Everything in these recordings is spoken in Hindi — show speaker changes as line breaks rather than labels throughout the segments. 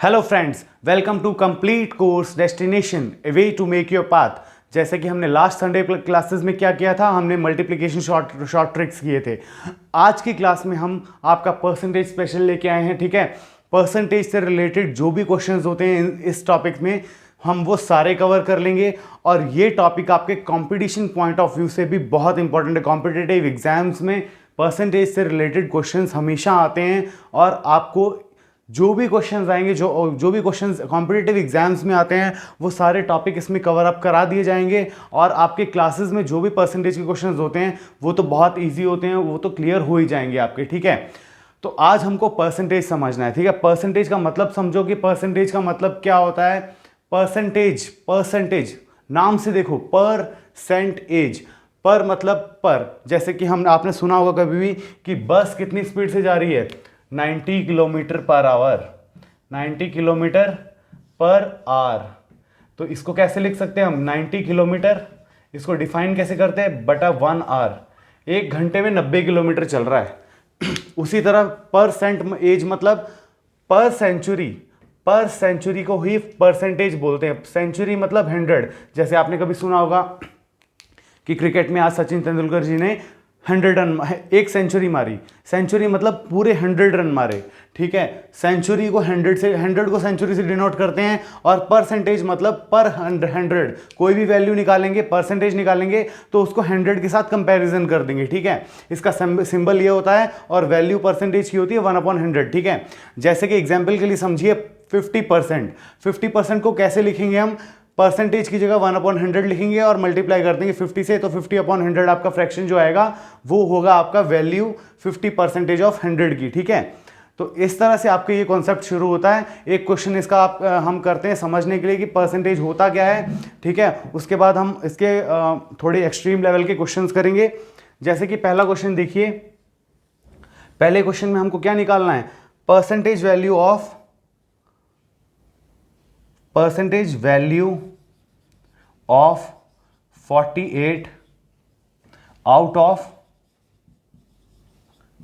Hello friends, welcome to complete course destination a way to make your path. जैसे कि हमने लास्ट संडे क्लासेस में क्या किया था, हमने मल्टीप्लिकेशन शॉर्ट ट्रिक्स किए थे। आज की क्लास में हम आपका परसेंटेज स्पेशल लेके आए हैं। ठीक है, परसेंटेज से रिलेटेड जो भी क्वेश्चंस होते हैं इस टॉपिक में हम वो सारे कवर कर लेंगे। और ये टॉपिक आपके कंपटीशन पॉइंट ऑफ व्यू से भी बहुत इंपॉर्टेंट है। कॉम्पिटिटिव एग्जाम्स में परसेंटेज से रिलेटेड क्वेश्चंस हमेशा आते हैं और आपको जो भी क्वेश्चंस आएंगे, जो भी क्वेश्चंस कॉम्पिटिटिव एग्जाम्स में आते हैं, वो सारे टॉपिक इसमें कवर अप करा दिए जाएंगे। और आपके क्लासेस में जो भी परसेंटेज के क्वेश्चंस होते हैं वो तो बहुत इजी होते हैं, वो तो क्लियर हो ही जाएंगे आपके। ठीक है, तो आज हमको परसेंटेज समझना है। ठीक है, परसेंटेज का मतलब समझो कि परसेंटेज का मतलब क्या होता है। परसेंटेज नाम से देखो, परसेंटेज, पर मतलब पर। जैसे कि आपने सुना होगा कभी भी कि बस कितनी स्पीड से जा रही है, 90 kilometre per hour, 90 kilometre per hour. तो इसको कैसे लिख सकते हैं हम, 90 किलोमीटर, इसको डिफाइन कैसे करते हैं, बटा 1 आवर। एक घंटे में 90 किलोमीटर चल रहा है। उसी तरह परसेंट एज मतलब पर सेंचुरी को ही परसेंटेज बोलते हैं। सेंचुरी मतलब 100। जैसे आपने कभी सुना होगा कि क्रिकेट में आज सचिन तेंदुलकर जी ने 100 रन, एक सेंचुरी मारी। सेंचुरी मतलब पूरे 100 रन मारे। ठीक है, सेंचुरी को 100 को सेंचुरी से डिनोट करते हैं। और परसेंटेज मतलब पर 100, कोई भी वैल्यू निकालेंगे, परसेंटेज निकालेंगे तो उसको 100 के साथ कंपैरिजन कर देंगे। ठीक है, इसका सिंबल ये होता है और वैल्यू परसेंटेज की होती है 1/100। ठीक है, जैसे कि एग्जाम्पल के लिए समझिए 50% को कैसे लिखेंगे हम, परसेंटेज की जगह 1/100 लिखेंगे और मल्टीप्लाई कर देंगे 50 से, तो 50/100 आपका फ्रैक्शन जो आएगा वो होगा आपका वैल्यू 50% ऑफ 100 की। ठीक है, तो इस तरह से आपका ये कॉन्सेप्ट शुरू होता है। एक क्वेश्चन इसका हम करते हैं समझने के लिए कि परसेंटेज होता क्या है। ठीक है, उसके बाद हम इसके थोड़े एक्सट्रीम लेवल के क्वेश्चंस करेंगे। जैसे कि पहला क्वेश्चन देखिए, पहले क्वेश्चन में हमको क्या निकालना है, percentage value of 48 out of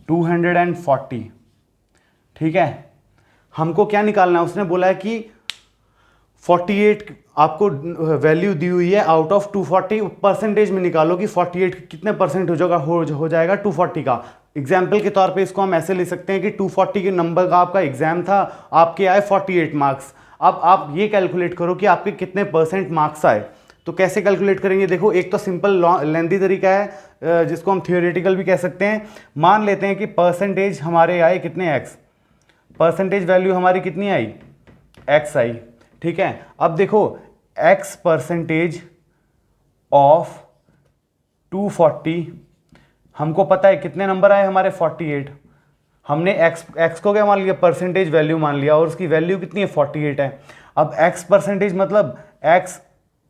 240। ठीक है, हमको क्या निकालना है, उसने बोला है कि 48 आपको वैल्यू दी हुई है आउट ऑफ 240, परसेंटेज में निकालो कि 48 कितने परसेंट हो जाएगा 240 का। एग्जाम्पल के तौर पे इसको हम ऐसे ले सकते हैं कि 240 के नंबर का आपका एग्जाम था, आपके आए 48 मार्क्स। अब आप ये कैलकुलेट करो कि आपके कितने परसेंट मार्क्स आए। तो कैसे कैलकुलेट करेंगे, देखो एक तो सिंपल लेंथी तरीका है जिसको हम थियोरेटिकल भी कह सकते हैं। मान लेते हैं कि परसेंटेज हमारे आए कितने, एक्स, परसेंटेज वैल्यू हमारी कितनी आई, एक्स आई। ठीक है, अब देखो एक्स परसेंटेज ऑफ 240, हमको पता है कितने नंबर आए हमारे 48। हमने एक्स को क्या मान लिया, परसेंटेज वैल्यू मान लिया, और उसकी वैल्यू कितनी है 48 है। अब एक्स परसेंटेज मतलब एक्स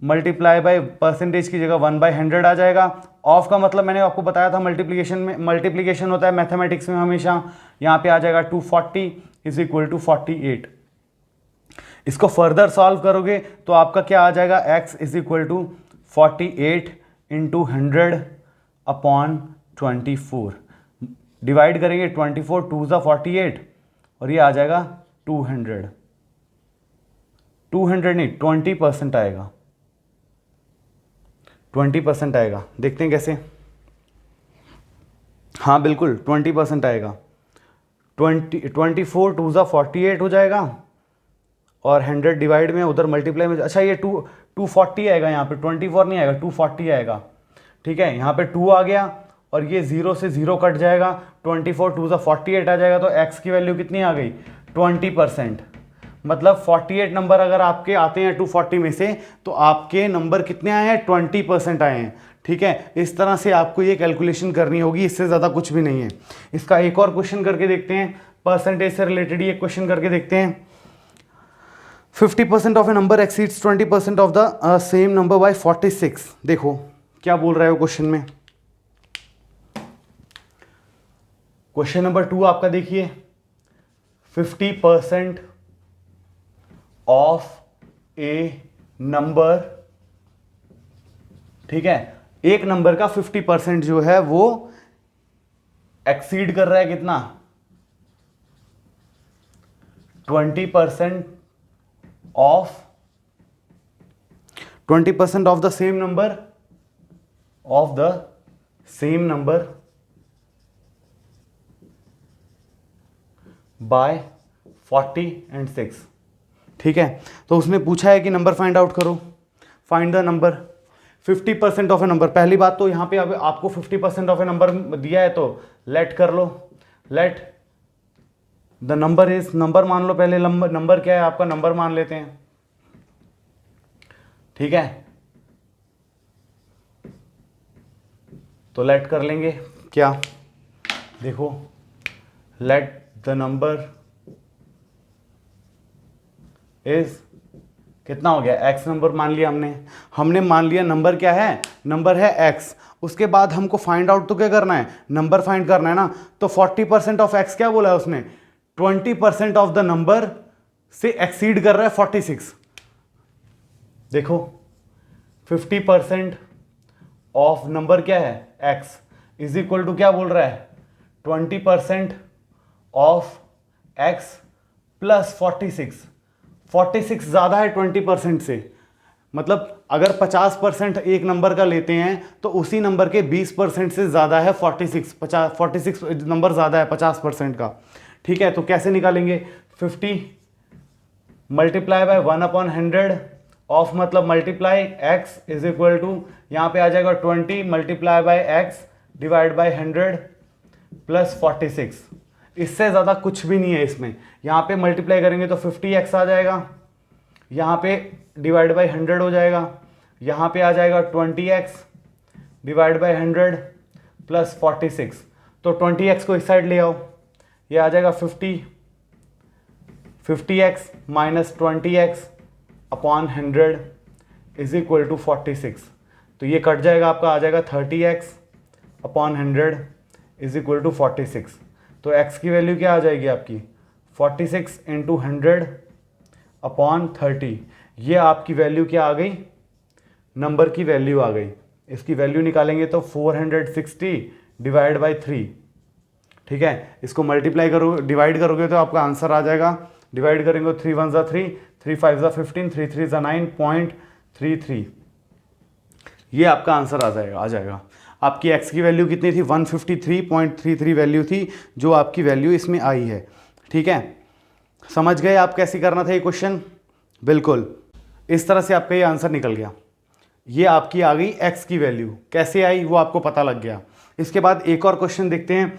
मल्टीप्लाई बाय परसेंटेज की जगह 1/100 आ जाएगा। ऑफ का मतलब मैंने आपको बताया था मल्टीप्लिकेशन में, मल्टीप्लिकेशन होता है मैथमेटिक्स में हमेशा। यहाँ पे आ जाएगा 240 इज इक्वल टू 48। इसको फर्दर सॉल्व करोगे तो आपका क्या आ जाएगा, x is equal to 48 into 100/24। Divide करेंगे 24 2 ज़ा 48 और ये आ जाएगा 200 नहीं 20% आएगा, 20% आएगा। देखते हैं कैसे, हाँ बिल्कुल 20% आएगा। 24 2 ज़ा 48 हो जाएगा और 100 डिवाइड में उधर मल्टीप्लाई में, अच्छा ये 240 आएगा, यहाँ पे 24 नहीं आएगा 240 आएगा। ठीक है, यहाँ पे 2 आ गया और ये 0 से 0 कट जाएगा, 24 2 ज़ा 48 आ जाएगा। तो x की वैल्यू कितनी आ गई, 20%। मतलब 48 नंबर अगर आपके आते हैं 240 में से तो आपके नंबर कितने आए हैं, 20% आए हैं। ठीक है, इस तरह से आपको ये कैलकुलेशन करनी होगी, इससे ज़्यादा कुछ भी नहीं है। इसका एक और क्वेश्चन करके देखते हैं, परसेंटेज से रिलेटेड ये क्वेश्चन करके देखते हैं। 50% of A number exceeds 20% of the same number by 46। देखो क्या बोल रहा है वो क्वेश्चन में। क्वेश्चन नंबर 2 आपका देखिए, 50% ऑफ ए नंबर, ठीक है, एक नंबर का 50% जो है वो एक्सीड कर रहा है कितना, 20% of 20% of the same number by 40 and 6। ठीक है, तो उसने पूछा है कि नंबर फाइंड आउट करो, find the number 50% of A number. पहली बात तो यहाँ पे अब आपको 50% ऑफ ए नंबर दिया है तो लेट कर लो, let the number is, number मान लो पहले, नंबर क्या है आपका, नंबर मान लेते हैं। ठीक है, तो लेट कर लेंगे क्या, देखो लेट द नंबर इज कितना हो गया, x नंबर मान लिया हमने मान लिया नंबर क्या है, नंबर है x। उसके बाद हमको फाइंड आउट तो क्या करना है, नंबर फाइंड करना है ना। तो 40% ऑफ x क्या बोला है उसने, 20% ऑफ द नंबर से एक्सीड कर रहा है 46। देखो 50% ऑफ नंबर क्या है x इज इक्वल टू क्या बोल रहा है, 20% ऑफ x प्लस 46 ज़्यादा है 20% से। मतलब अगर 50% एक नंबर का लेते हैं तो उसी नंबर के 20% से ज़्यादा है 46 नंबर ज़्यादा है 50% का। ठीक है, तो कैसे निकालेंगे, 50 मल्टीप्लाई बाय 1/100 ऑफ, मतलब multiply x is equal to, यहाँ पे आ जाएगा 20 multiply by x divide by 100 plus 46। इससे ज़्यादा कुछ भी नहीं है इसमें। यहाँ पे मल्टीप्लाई करेंगे तो 50x आ जाएगा, यहाँ पे डिवाइड बाय 100 हो जाएगा, यहाँ पे आ जाएगा 20x डिवाइड बाय 100 प्लस 46। तो 20x को इस साइड ले आओ, ये आ जाएगा 50x minus 20x upon 100 is equal to 46। तो ये कट जाएगा, आपका आ जाएगा 30x upon 100 is equal to 46। तो x की वैल्यू क्या आ जाएगी आपकी, 46 इंटू 100 अपॉन 30। ये आपकी वैल्यू क्या आ गई, नंबर की वैल्यू आ गई। इसकी वैल्यू निकालेंगे तो 460 डिवाइड बाई 3। ठीक है, इसको मल्टीप्लाई करो, डिवाइड करोगे तो आपका आंसर आ जाएगा, डिवाइड करेंगे 3 1 ज़ा 3, 3 5 ज़ा 15, 3 3 ज़ा 9.33। ये आपका आंसर आ जाएगा। आपकी x की वैल्यू कितनी थी, 153.33 वैल्यू थी, जो आपकी वैल्यू इसमें आई है। ठीक है, समझ गए आप कैसे करना था ये क्वेश्चन, बिल्कुल इस तरह से आपका ये आंसर निकल गया। ये आपकी आ गई x की वैल्यू, कैसे आई वो आपको पता लग गया। इसके बाद एक और क्वेश्चन देखते हैं।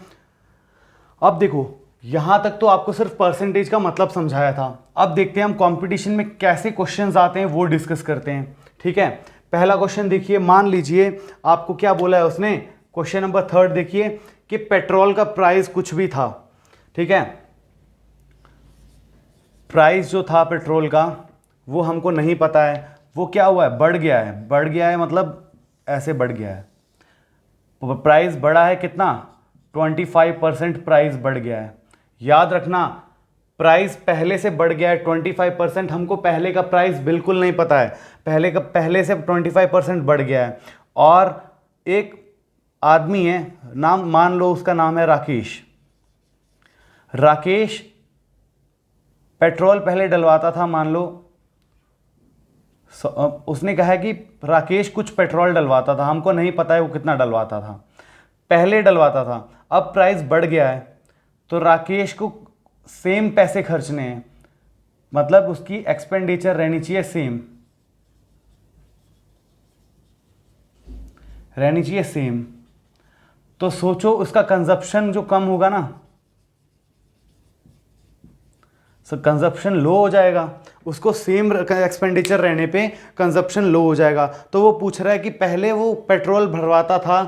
अब देखो यहाँ तक तो आपको सिर्फ परसेंटेज का मतलब समझाया था, अब देखते हैं हम कंपटीशन में कैसे क्वेश्चंस आते हैं वो डिस्कस करते हैं। ठीक है, पहला क्वेश्चन देखिए, मान लीजिए आपको क्या बोला है उसने, क्वेश्चन नंबर 3 देखिए कि पेट्रोल का प्राइस कुछ भी था। ठीक है, प्राइस जो था पेट्रोल का वो हमको नहीं पता है, वो क्या हुआ है, बढ़ गया है मतलब ऐसे बढ़ गया है, प्राइस बढ़ा है कितना, 25% प्राइस बढ़ गया है। याद रखना प्राइस पहले से बढ़ गया है 25%, हमको पहले का प्राइस बिल्कुल नहीं पता है, पहले से 25% बढ़ गया है। और एक आदमी है, नाम मान लो उसका नाम है राकेश पेट्रोल पहले डलवाता था, मान लो उसने कहा है कि राकेश कुछ पेट्रोल डलवाता था, हमको नहीं पता है वो कितना डलवाता था, पहले डलवाता था, अब प्राइस बढ़ गया है तो राकेश को सेम पैसे खर्चने हैं, मतलब उसकी एक्सपेंडिचर रहनी चाहिए सेम। तो सोचो उसका कंजप्शन जो कम होगा ना, कंजप्शन लो हो जाएगा, उसको सेम एक्सपेंडिचर रहने पे कंजप्शन लो हो जाएगा। तो वो पूछ रहा है कि पहले वो पेट्रोल भरवाता था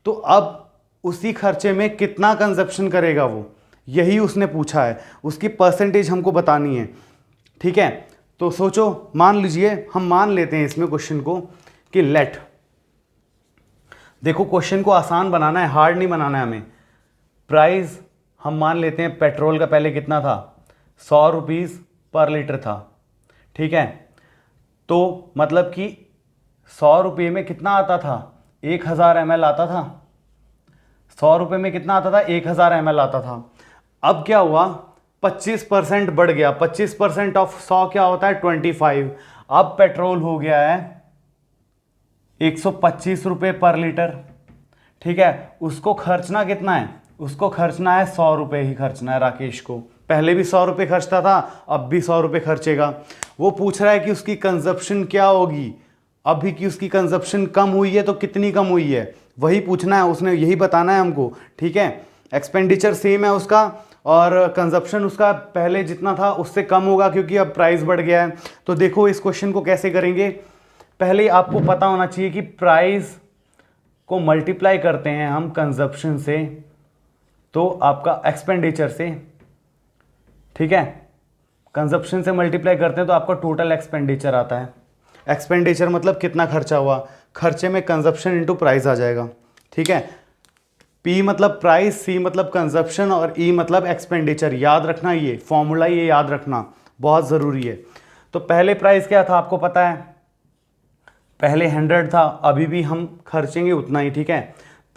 तो अब उसी खर्चे में कितना कंजप्शन करेगा वो, यही उसने पूछा है, उसकी परसेंटेज हमको बतानी है। ठीक है, तो सोचो, मान लीजिए हम मान लेते हैं इसमें क्वेश्चन को कि लेट, देखो क्वेश्चन को आसान बनाना है, हार्ड नहीं बनाना है हमें। प्राइस हम मान लेते हैं पेट्रोल का पहले कितना था, 100 रुपीज़ पर लीटर था। ठीक है, तो मतलब कि 100 रुपये में कितना आता था, 1000 ml आता था, 100 रुपये में कितना आता था, 1000 ml आता था। अब क्या हुआ, 25% बढ़ गया, 25% ऑफ 100 क्या होता है 25। अब पेट्रोल हो गया है 125 रुपये पर लीटर, ठीक है। उसको खर्चना कितना है, उसको खर्चना है 100 रुपये ही खर्चना है राकेश को। पहले भी 100 रुपये खर्चता था, अब भी 100 रुपये खर्चेगा। वो पूछ रहा है कि उसकी कंजप्शन क्या होगी, अभी की उसकी कंजप्शन कम हुई है तो कितनी कम हुई है, वही पूछना है, उसने यही बताना है हमको, ठीक है। एक्सपेंडिचर सेम है उसका और कंजप्शन उसका पहले जितना था उससे कम होगा क्योंकि अब प्राइस बढ़ गया है। तो देखो इस क्वेश्चन को कैसे करेंगे, पहले आपको पता होना चाहिए कि प्राइस को मल्टीप्लाई करते हैं हम कंजप्शन से, तो आपका एक्सपेंडिचर से, ठीक है, कंजप्शन से मल्टीप्लाई करते हैं तो आपका टोटल एक्सपेंडिचर आता है। एक्सपेंडिचर मतलब कितना खर्चा हुआ, खर्चे में कंजप्शन इनटू प्राइस आ जाएगा, ठीक है। P मतलब प्राइस, C मतलब कंजप्शन और E मतलब एक्सपेंडिचर। याद रखना, ये फॉर्मूला ये याद रखना बहुत ज़रूरी है। तो पहले प्राइस क्या था आपको पता है, पहले 100 था, अभी भी हम खर्चेंगे उतना ही, ठीक है।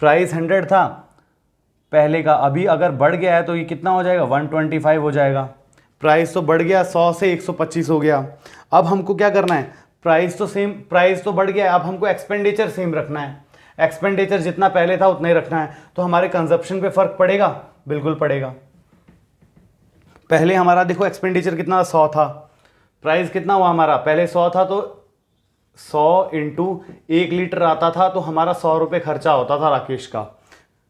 प्राइस 100 था पहले का, अभी अगर बढ़ गया है तो ये कितना हो जाएगा 125 हो जाएगा। प्राइस तो बढ़ गया 100 से 125 हो गया। अब हमको क्या करना है, प्राइस तो सेम, प्राइस तो बढ़ गया है, अब हमको एक्सपेंडिचर सेम रखना है। एक्सपेंडिचर जितना पहले था उतना ही रखना है। तो हमारे कंजप्शन पे फर्क पड़ेगा, बिल्कुल पड़ेगा। पहले हमारा देखो एक्सपेंडिचर कितना 100 था, प्राइस कितना हुआ हमारा, पहले 100 था तो 100 इंटू 1 लीटर आता था तो हमारा 100 रुपये खर्चा होता था राकेश का।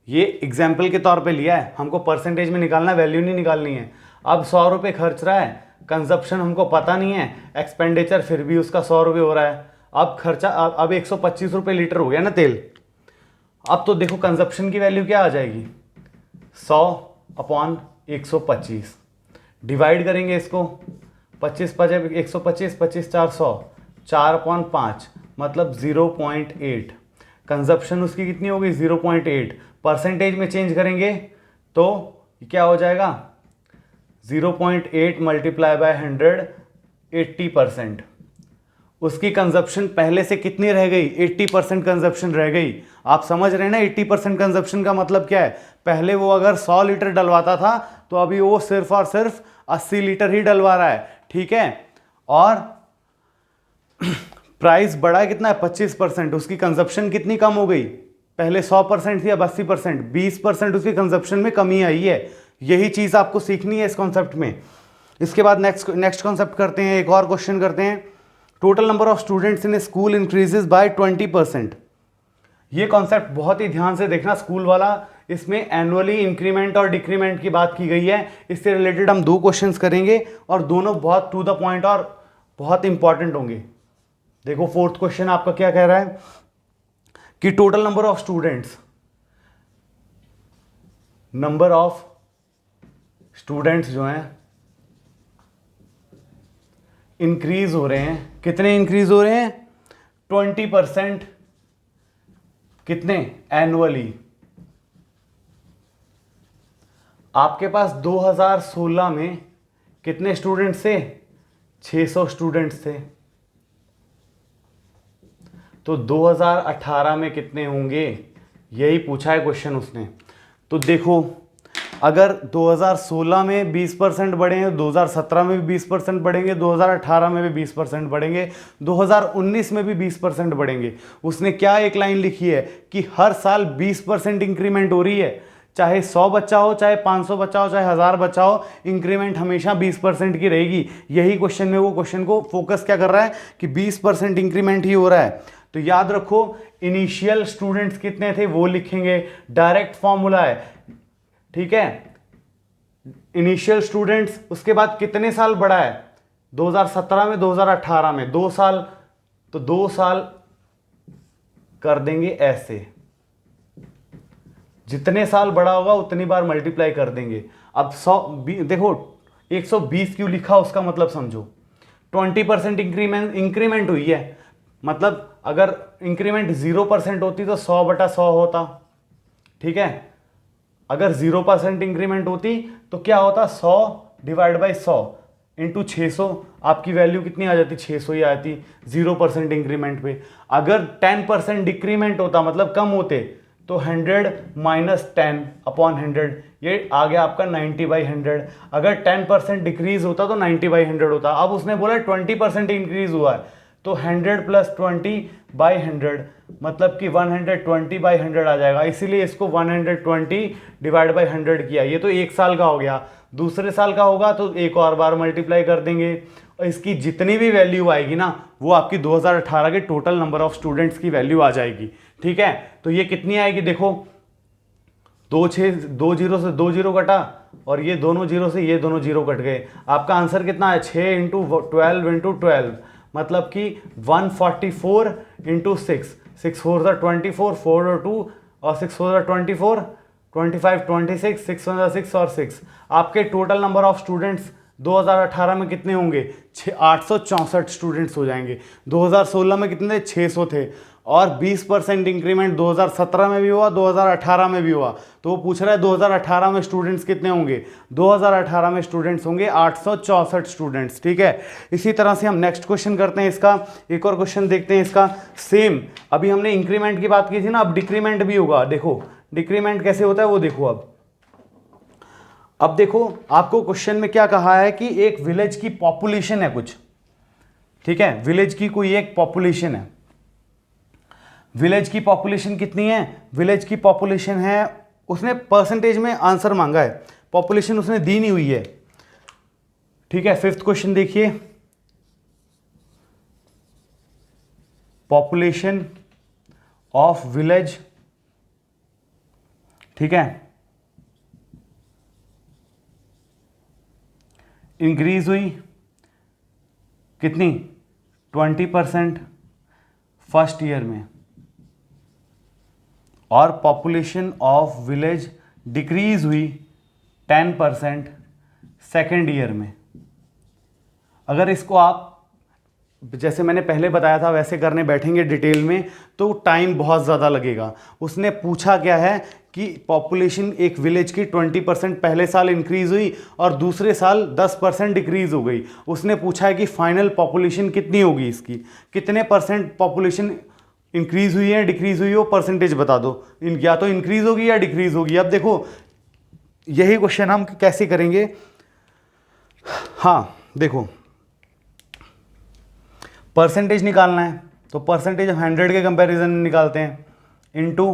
ये एग्जाम्पल के तौर पे लिया है, हमको परसेंटेज में निकालना है, वैल्यू नहीं निकालनी है। अब 100 रुपये खर्च रहा है, कंजप्शन हमको पता नहीं है, एक्सपेंडिचर फिर भी उसका 100 रुपये हो रहा है। अब खर्चा अब 125 रुपये लीटर हो गया ना तेल। अब तो देखो कंजप्शन की वैल्यू क्या आ जाएगी, 100 अपॉन 125, डिवाइड करेंगे इसको, 25 5 125, 25 4 100, 4/5 मतलब 0.8। कंजप्शन उसकी कितनी होगी 0.8, परसेंटेज में चेंज करेंगे तो क्या हो जाएगा 0.8 मल्टीप्लाई बाय 100, 80%। उसकी कंजप्शन पहले से कितनी रह गई, 80% कंजप्शन रह गई। आप समझ रहे हैं ना 80% कंजप्शन का मतलब क्या है, पहले वो अगर 100 लीटर डलवाता था तो अभी वो सिर्फ और सिर्फ 80 लीटर ही डलवा रहा है, ठीक है। और प्राइस बढ़ा है कितना है 25%, उसकी कंजप्शन कितनी कम हो गई, पहले 100% थी अब 80%, 20% उसकी कंजप्शन में कमी आई है। यही चीज आपको सीखनी है इस कॉन्सेप्ट में। इसके बाद नेक्स्ट कॉन्सेप्ट करते हैं, एक और क्वेश्चन करते हैं। Total number of students in A school increases by 20%। ये कॉन्सेप्ट बहुत ही ध्यान से देखना, स्कूल वाला, इसमें एनुअली इंक्रीमेंट और डिक्रीमेंट की बात की गई है। इससे रिलेटेड हम 2 क्वेश्चंस करेंगे और दोनों बहुत टू द पॉइंट और बहुत इंपॉर्टेंट होंगे। देखो 4th क्वेश्चन आपका क्या कह रहा है कि total number of students, number of students जो हैं इंक्रीज हो रहे हैं, कितने इंक्रीज हो रहे हैं 20%, कितने एनुअली। आपके पास 2016 में कितने स्टूडेंट्स थे, 600 स्टूडेंट्स थे, तो 2018 में कितने होंगे, यही पूछा है क्वेश्चन उसने। तो देखो अगर 2016 में 20% बढ़े, 2017 में भी 20% बढ़ेंगे, 2018 में भी 20% बढ़ेंगे, 2019 में भी 20% बढ़ेंगे। उसने क्या एक लाइन लिखी है कि हर साल 20% इंक्रीमेंट हो रही है, चाहे 100 बच्चा हो, चाहे 500 बच्चा हो, चाहे 1000 बच्चा हो, इंक्रीमेंट हमेशा 20% की रहेगी। यही क्वेश्चन में वो क्वेश्चन को फोकस क्या कर रहा है कि 20% इंक्रीमेंट ही हो रहा है। तो याद रखो इनिशियल स्टूडेंट्स कितने थे वो लिखेंगे, डायरेक्ट फॉर्मूला है, ठीक है। इनिशियल स्टूडेंट्स, उसके बाद कितने साल बढ़ा है 2017 में 2018 में 2 साल, तो 2 साल कर देंगे ऐसे, जितने साल बढ़ा होगा उतनी बार मल्टीप्लाई कर देंगे। अब 100 देखो 120 क्यों लिखा उसका मतलब समझो, 20% इंक्रीमेंट हुई है, मतलब अगर इंक्रीमेंट 0% होती तो 100/100 होता, ठीक है। अगर 0% इंक्रीमेंट होती तो क्या होता 100 डिवाइड बाई 100 इंटू 600, आपकी वैल्यू कितनी आ जाती 600 ही आती 0% इंक्रीमेंट पे। अगर 10% डिक्रीमेंट होता मतलब कम होते तो 100 माइनस 10 अपॉन 100, ये आ गया आपका 90/100। अगर 10% डिक्रीज होता तो 90/100 होता। अब उसने बोला 20% इंक्रीज हुआ है, तो 100 प्लस 20/100 मतलब कि 120/100 आ जाएगा। इसीलिए इसको 120 डिवाइड बाई 100 किया। ये तो एक साल का हो गया, दूसरे साल का होगा तो एक और बार मल्टीप्लाई कर देंगे, और इसकी जितनी भी वैल्यू आएगी ना वो आपकी 2018 के टोटल नंबर ऑफ स्टूडेंट्स की वैल्यू आ जाएगी। ठीक है, तो ये कितनी आएगी देखो, 2 जीरो से 2 जीरो कटा, और ये दोनों जीरो से ये दोनों जीरो कट गए। आपका आंसर कितना है, 6 इंटू 12 इंटू 12, मतलब कि 144 इंटू 6, 6 4 ज़ा 24, 4 और 2 और 6 4 ज़ा 24, 25 26, 6 1 ज़ा 6 और 6। आपके टोटल नंबर ऑफ स्टूडेंट्स 2018 में कितने होंगे, 864 स्टूडेंट्स हो जाएंगे। 2016 में कितने थे, 600 थे, और 20% इंक्रीमेंट 2017 में भी हुआ, 2018 में भी हुआ। तो वो पूछ रहा है 2018 में स्टूडेंट्स कितने होंगे, 2018 में स्टूडेंट्स होंगे 864 स्टूडेंट्स। ठीक है, इसी तरह से हम नेक्स्ट क्वेश्चन करते हैं। इसका एक और क्वेश्चन देखते हैं इसका सेम। अभी हमने इंक्रीमेंट की बात की थी ना, अब डिक्रीमेंट भी होगा। देखो डिक्रीमेंट कैसे होता है वो देखो। अब देखो आपको क्वेश्चन में क्या कहा है कि एक विलेज की पॉपुलेशन है कुछ, ठीक है, विलेज की कोई एक पॉपुलेशन है। विलेज की पॉपुलेशन कितनी है, विलेज की पॉपुलेशन है, उसने परसेंटेज में आंसर मांगा है, पॉपुलेशन उसने दी नहीं हुई है। ठीक है, फिफ्थ क्वेश्चन देखिए, पॉपुलेशन ऑफ विलेज, ठीक है, इंक्रीज हुई कितनी, 20% फर्स्ट ईयर में, और पॉपुलेशन ऑफ विलेज डिक्रीज हुई 10% सेकेंड ईयर में। अगर इसको आप जैसे मैंने पहले बताया था वैसे करने बैठेंगे डिटेल में तो टाइम बहुत ज़्यादा लगेगा। उसने पूछा क्या है कि पॉपुलेशन एक विलेज की 20% पहले साल इंक्रीज हुई और दूसरे साल 10% डिक्रीज हो गई। उसने पूछा है कि फाइनल पॉपुलेशन कितनी होगी, इसकी कितने परसेंट पॉपुलेशन इंक्रीज हुई है डिक्रीज हुई हो, परसेंटेज बता दो, या तो इंक्रीज होगी या डिक्रीज होगी। अब देखो यही क्वेश्चन हम कैसे करेंगे। हाँ देखो, परसेंटेज निकालना है तो परसेंटेज हम 100 के कंपैरिजन में निकालते हैं, इनटू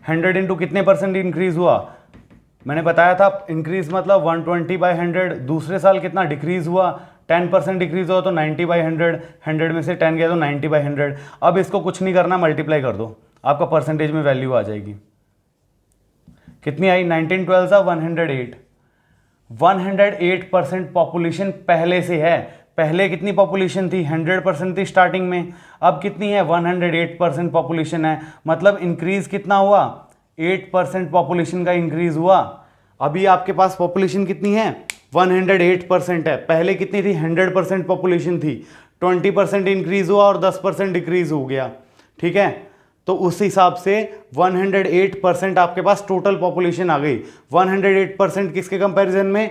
100 इंटू कितने परसेंट इंक्रीज हुआ, मैंने बताया था इंक्रीज मतलब 120/100। दूसरे साल कितना डिक्रीज हुआ, 10% डिक्रीज हुआ तो 90/100, 100 में से 10 गया तो 90/100। अब इसको कुछ नहीं करना, मल्टीप्लाई कर दो, आपका परसेंटेज में वैल्यू आ जाएगी। कितनी आई, 19 12 सा 108। 108% पॉपुलेशन पहले से है। पहले कितनी पॉपुलेशन थी, 100% थी स्टार्टिंग में, अब कितनी है 108% पॉपुलेशन है। मतलब इंक्रीज कितना हुआ, 8% पॉपुलेशन का इंक्रीज हुआ। अभी आपके पास पॉपुलेशन कितनी है, 108% है, पहले कितनी थी 100% पॉपुलेशन थी, 20% इंक्रीज हुआ और 10% डिक्रीज हो गया। ठीक है, तो उस हिसाब से 108% आपके पास टोटल पॉपुलेशन आ गई। 108% किसके कंपैरिजन में,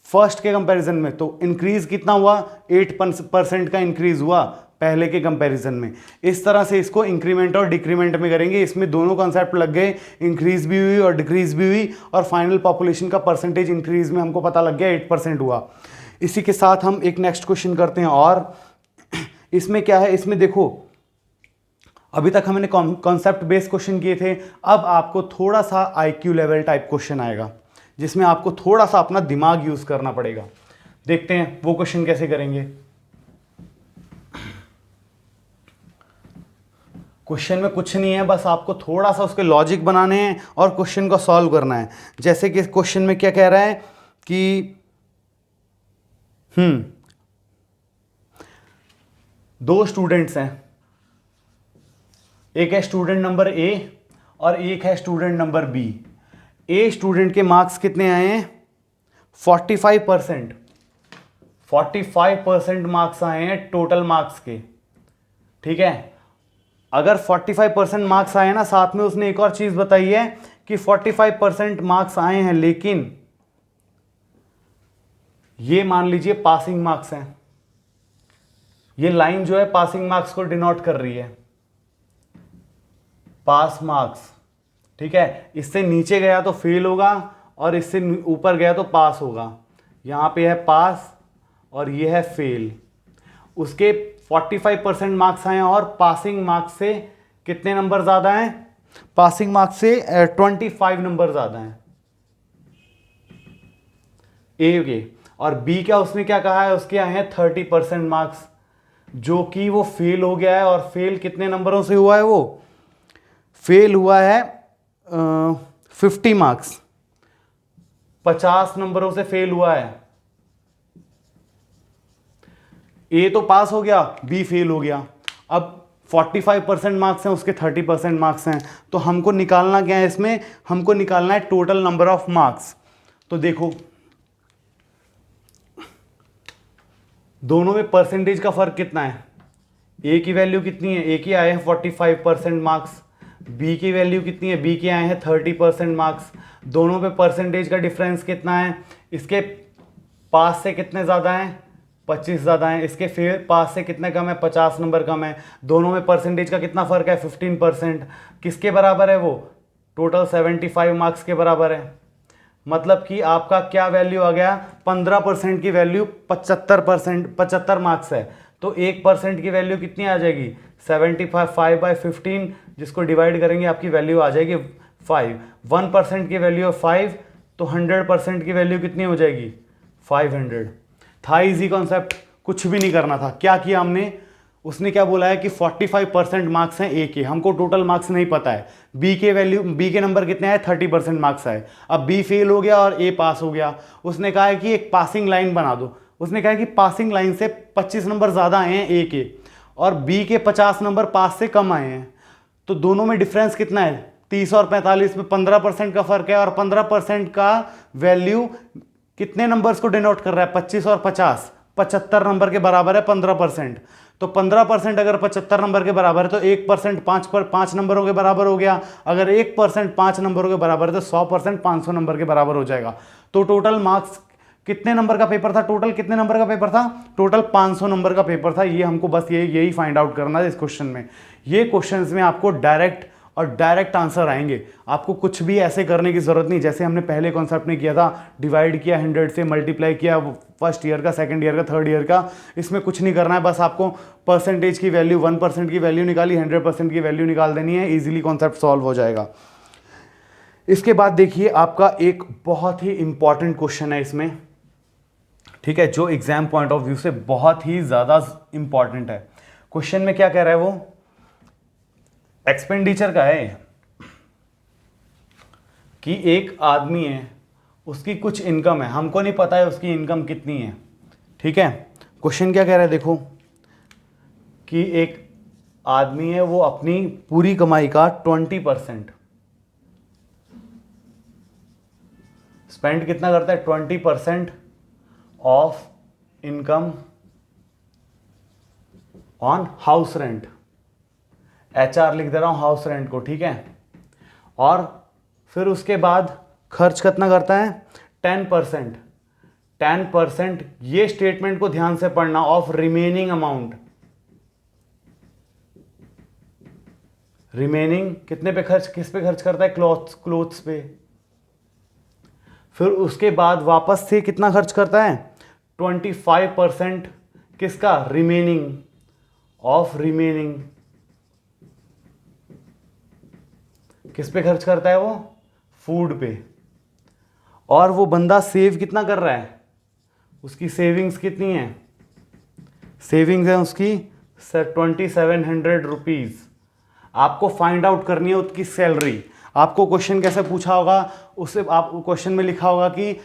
फर्स्ट के कंपैरिजन में, तो इंक्रीज कितना हुआ, 8% का इंक्रीज हुआ पहले के कंपैरिजन में। इस तरह से इसको इंक्रीमेंट और डिक्रीमेंट में करेंगे। इसमें दोनों कॉन्सेप्ट लग गए, इंक्रीज भी हुई और डिक्रीज भी हुई, और फाइनल पॉपुलेशन का परसेंटेज इंक्रीज में हमको पता लग गया 8% हुआ। इसी के साथ हम एक नेक्स्ट क्वेश्चन करते हैं। और इसमें क्या है, इसमें देखो अभी तक हमने कॉन्सेप्ट बेस्ड क्वेश्चन किए थे, अब आपको थोड़ा सा IQ लेवल टाइप क्वेश्चन आएगा जिसमें आपको थोड़ा सा अपना दिमाग यूज करना पड़ेगा। देखते हैं वो क्वेश्चन कैसे करेंगे। क्वेश्चन में कुछ नहीं है, बस आपको थोड़ा सा उसके लॉजिक बनाने हैं और क्वेश्चन को सॉल्व करना है। जैसे कि क्वेश्चन में क्या कह रहा है कि दो स्टूडेंट्स हैं, एक है स्टूडेंट नंबर A और एक है student number B। A student के मार्क्स कितने आए हैं, 45%। 45% मार्क्स आए हैं टोटल मार्क्स के। ठीक है, अगर 45% मार्क्स आए ना, साथ में उसने एक और चीज बताई है कि 45% मार्क्स आए हैं, लेकिन ये मान लीजिए पासिंग मार्क्स हैं। ये लाइन जो है पासिंग मार्क्स को डिनोट कर रही है, पास मार्क्स। ठीक है, इससे नीचे गया तो फेल होगा और इससे ऊपर गया तो पास होगा। यहाँ पे है पास और ये है फेल। उसके 45% मार्क्स आए और पासिंग मार्क्स से कितने नंबर ज़्यादा हैं? पासिंग मार्क्स से 25 नंबर ज़्यादा हैं ए के। और बी का उसने क्या कहा है, उसके आए हैं 30% मार्क्स, जो कि वो फेल हो गया है। और फेल कितने नंबरों से हुआ है? वो फेल हुआ है 50 मार्क्स, 50 नंबरों से फेल हुआ है। ए तो पास हो गया, बी फेल हो गया। अब 45% मार्क्स हैं, उसके 30% मार्क्स हैं, तो हमको निकालना क्या है इसमें? हमको निकालना है टोटल नंबर ऑफ मार्क्स। तो देखो दोनों में परसेंटेज का फर्क कितना है? ए की वैल्यू कितनी है? ए की आए हैं 45% मार्क्स। बी की वैल्यू कितनी है? बी के आए हैं 30% मार्क्स। दोनों पे परसेंटेज का डिफरेंस कितना है? इसके पास से कितने ज़्यादा हैं? 25 ज़्यादा हैं। इसके फेल पास से कितने कम है? 50 नंबर कम है। दोनों में परसेंटेज का कितना फ़र्क है? 15%। किसके बराबर है वो? टोटल 75 मार्क्स के बराबर है। मतलब कि आपका क्या वैल्यू आ गया? 15% की वैल्यू 75 मार्क्स है, तो 1% की वैल्यू कितनी आ जाएगी? 75/15, जिसको डिवाइड करेंगे आपकी वैल्यू आ जाएगी 5। 1% की वैल्यू है 5, तो 100% की वैल्यू कितनी हो जाएगी? 500। था इजी कॉन्सेप्ट, कुछ भी नहीं करना था। क्या किया हमने? उसने क्या बोला है कि 45% मार्क्स हैं ए के, हमको टोटल मार्क्स नहीं पता है। बी के वैल्यू, बी के नंबर कितने आए? 30% मार्क्स आए। अब बी फेल हो गया और ए पास हो गया। उसने कहा है कि एक पासिंग लाइन बना दो। उसने कहा है कि पासिंग लाइन से 25 नंबर ज़्यादा आए हैं ए के और बी के 50 नंबर पास से कम आए हैं। तो दोनों में डिफरेंस कितना है? 30 और 45 में 15% का फर्क है। और 15% का वैल्यू कितने नंबर्स को डिनोट कर रहा है? 25 और 50, 75 नंबर के बराबर है 15%। तो 15% अगर 75 नंबर के बराबर है तो 1% 5 नंबरों के बराबर हो गया। अगर 1% 5 नंबरों के बराबर है तो 100% 500 नंबर के बराबर हो जाएगा। तो टोटल मार्क्स कितने नंबर का पेपर था? टोटल कितने नंबर का पेपर था? टोटल 500 नंबर का पेपर था। ये हमको बस यही फाइंड आउट करना है इस क्वेश्चन में। ये क्वेश्चन में आपको डायरेक्ट आंसर आएंगे। आपको कुछ भी ऐसे करने की जरूरत नहीं, जैसे हमने पहले कॉन्सेप्ट में किया था, डिवाइड किया 100 से, मल्टीप्लाई किया फर्स्ट ईयर का, सेकंड ईयर का, थर्ड ईयर का। इसमें कुछ नहीं करना है, बस आपको परसेंटेज की वैल्यू 1% की वैल्यू निकाली, 100% की वैल्यू निकाल देनी है, इजीली कॉन्सेप्ट सॉल्व हो जाएगा। इसके बाद देखिए आपका एक बहुत ही इंपॉर्टेंट क्वेश्चन है इसमें, ठीक है, जो एग्जाम पॉइंट ऑफ व्यू से बहुत ही ज्यादा इंपॉर्टेंट है। क्वेश्चन में क्या कह रहा है वो? एक्सपेंडिचर का है कि एक आदमी है, उसकी कुछ इनकम है, हमको नहीं पता है उसकी इनकम कितनी है, ठीक है। क्वेश्चन क्या कह रहा है देखो, कि एक आदमी है, वो अपनी पूरी कमाई का 20% स्पेंड कितना करता है? 20% of income on house rent. HR लिख दे रहा हूं हाउस रेंट को, ठीक है। और फिर उसके बाद खर्च कितना करता है? 10%। 10%, ये स्टेटमेंट को ध्यान से पढ़ना, ऑफ रिमेनिंग अमाउंट। रिमेनिंग कितने पे खर्च, किस पे खर्च करता है? क्लोथ्स पे। फिर उसके बाद वापस से कितना खर्च करता है? 25%। किसका? Remaining, of remaining. किस पे खर्च करता है वो? फूड पे। और वो बंदा सेव कितना कर रहा है? उसकी सेविंग्स कितनी है? सेविंग्स है उसकी 2700 रुपीज। आपको फाइंड आउट करनी है उसकी सैलरी। आपको क्वेश्चन कैसे पूछा होगा, उससे आप क्वेश्चन में लिखा होगा कि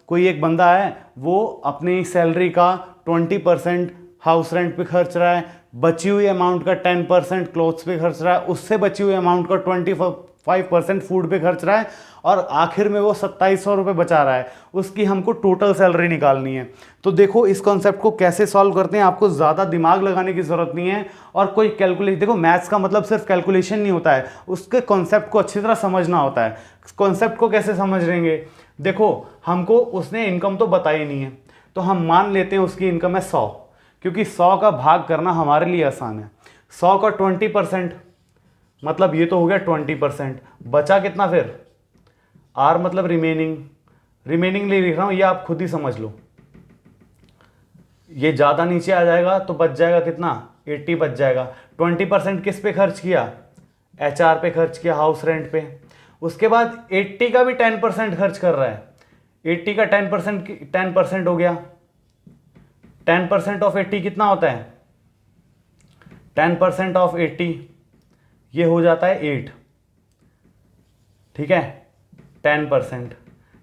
कोई एक बंदा है, वो अपनी सैलरी का 20% हाउस रेंट पे खर्च रहा है, बची हुई अमाउंट का 10% क्लोथ्स पे खर्च रहा है, उससे बची हुई अमाउंट का 25% फूड पे खर्च रहा है, और आखिर में वो 2700 रुपये बचा रहा है। उसकी हमको टोटल सैलरी निकालनी है। तो देखो इस कॉन्सेप्ट को कैसे सॉल्व करते हैं, आपको ज़्यादा दिमाग लगाने की ज़रूरत नहीं है, और कोई कैलकुलेशन, देखो मैथ्स का मतलब सिर्फ कैलकुलेशन नहीं होता है, उसके कॉन्सेप्ट को अच्छी तरह समझना होता है। कॉन्सेप्ट को कैसे समझ लेंगे? देखो हमको उसने इनकम तो बताई नहीं है, तो हम मान लेते हैं उसकी इनकम है 100, क्योंकि 100 का भाग करना हमारे लिए आसान है। 100 का 20%, मतलब ये तो हो गया 20%। बचा कितना फिर, आर मतलब रिमेनिंग, रिमेनिंग ले लिख रहा हूँ, ये आप खुद ही समझ लो। ये ज़्यादा नीचे आ जाएगा तो बच जाएगा कितना, 80 बच जाएगा। 20% किस पे खर्च किया, HR पे खर्च किया, हाउस रेंट पे। उसके बाद 80 का भी 10% खर्च कर रहा है, 80 का 10% हो गया। 10% ऑफ 80 कितना होता है, 10% ऑफ 80 ये हो जाता है 8, ठीक है। 10%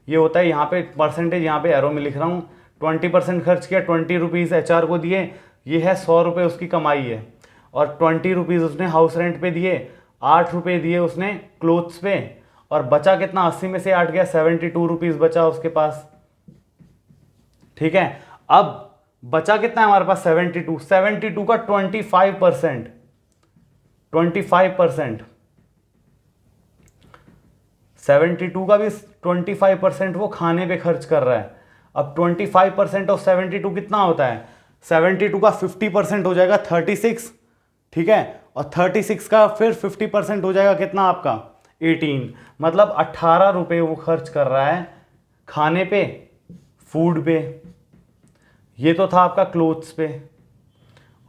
ये होता है, यहाँ पे परसेंटेज यहाँ पे एरो में लिख रहा हूँ। 20% खर्च किया, 20 रुपीज़ HR को दिए, ये है 100 रुपये उसकी कमाई है। और 20 रुपीज़ उसने हाउस रेंट पे दिए, 8 रुपये दिए उसने क्लोथ्स पे, और बचा कितना, 80 में से 8 गया, 72 रुपीज़ बचा उसके पास, ठीक है। अब बचा कितना है हमारे पास, 72 का 25%, 72 का भी 25% वो खाने पे खर्च कर रहा है। अब 25% ऑफ 72 कितना होता है, 72 का 50% हो जाएगा 36, ठीक है। और 36 का फिर 50% हो जाएगा कितना आपका, 18। मतलब 18 रुपये वो खर्च कर रहा है खाने पे, फूड पे। ये तो था आपका क्लोथ्स पे।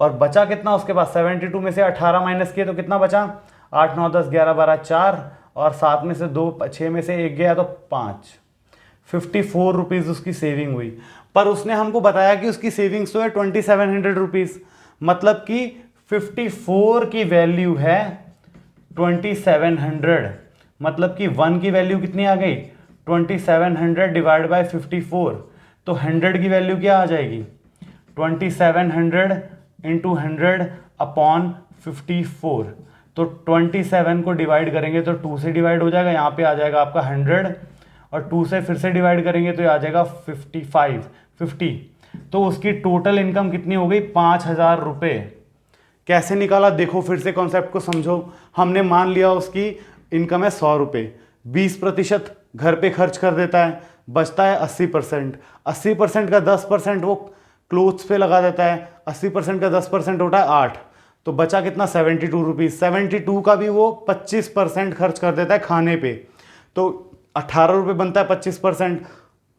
और बचा कितना उसके पास, 72 में से 18 माइनस किए तो कितना बचा, 8 9 10 11 12 4, और 7 में से 2, 6 में से 1 गया तो 5। 54 रुपीज़ उसकी सेविंग हुई। पर उसने हमको बताया कि उसकी सेविंग्स तो है 2700 रुपीज़, मतलब कि 54 की वैल्यू है 2700, मतलब कि 1 की वैल्यू कितनी आ गई, 2700 डिवाइड बाय 54, तो 100 की वैल्यू क्या आ जाएगी, 2700 इंटू 100 अपॉन 54। तो 27 को डिवाइड करेंगे तो 2 से डिवाइड हो जाएगा, यहाँ पे आ जाएगा आपका 100, और 2 से फिर से डिवाइड करेंगे तो आ जाएगा 50। तो उसकी टोटल इनकम कितनी हो गई, 5000 रुपये। कैसे निकाला देखो, फिर से कॉन्सेप्ट को समझो। हमने मान लिया उसकी इनकम है 100 रुपये, 20% घर पे खर्च कर देता है, बचता है 80%। 80% का 10% वो क्लोथ्स पे लगा देता है, 80% का 10% होता है 8, तो बचा कितना, 72 रुपीज़। 72 का भी वो 25% खर्च कर देता है खाने पे, तो 18 रुपये बनता है 25%,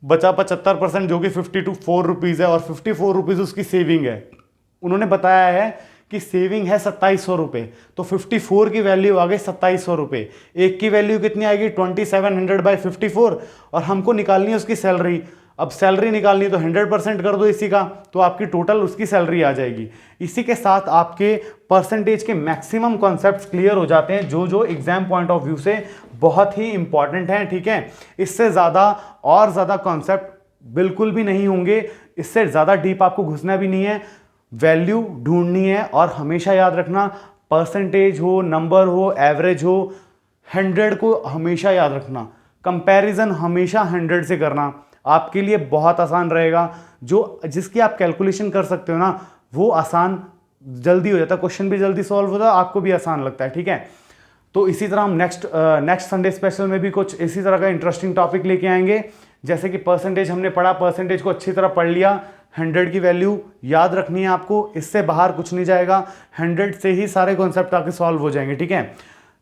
बचा 75% जो कि 54 रुपीज़ है, और 54 रुपीज़ उसकी सेविंग है। उन्होंने बताया है कि सेविंग है 2700 रुपये, तो 54 की वैल्यू आ गई 2700 रुपये। एक की वैल्यू कितनी आएगी, 2700 बाई 54, और हमको निकालनी है उसकी सैलरी। अब सैलरी निकालनी है तो 100% कर दो इसी का, तो आपकी टोटल उसकी सैलरी आ जाएगी। इसी के साथ आपके परसेंटेज के मैक्सिमम कॉन्सेप्ट्स क्लियर हो जाते हैं, जो एग्जाम पॉइंट ऑफ व्यू से बहुत ही इंपॉर्टेंट हैं, ठीक है। इससे ज़्यादा और ज़्यादा कॉन्सेप्ट बिल्कुल भी नहीं होंगे, इससे ज़्यादा डीप आपको घुसना भी नहीं है। वैल्यू ढूंढनी है, और हमेशा याद रखना, परसेंटेज हो, नंबर हो, एवरेज हो, 100 को हमेशा याद रखना। कंपैरिजन हमेशा 100 से करना, आपके लिए बहुत आसान रहेगा। जिसकी आप कैलकुलेशन कर सकते हो ना, वो आसान जल्दी हो जाता है, क्वेश्चन भी जल्दी सॉल्व होता है, आपको भी आसान लगता है, ठीक है। तो इसी तरह हम नेक्स्ट संडे स्पेशल में भी कुछ इसी तरह का इंटरेस्टिंग टॉपिक लेके आएंगे। जैसे कि परसेंटेज हमने पढ़ा, परसेंटेज को अच्छी तरह पढ़ लिया, 100 की वैल्यू याद रखनी है आपको, इससे बाहर कुछ नहीं जाएगा, 100 से ही सारे कॉन्सेप्ट आके सॉल्व हो जाएंगे, ठीक है।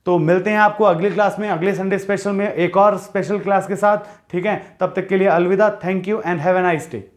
तो मिलते हैं आपको अगली क्लास में, अगले संडे स्पेशल में एक और स्पेशल क्लास के साथ, ठीक है। तब तक के लिए अलविदा, thank you and have a nice day.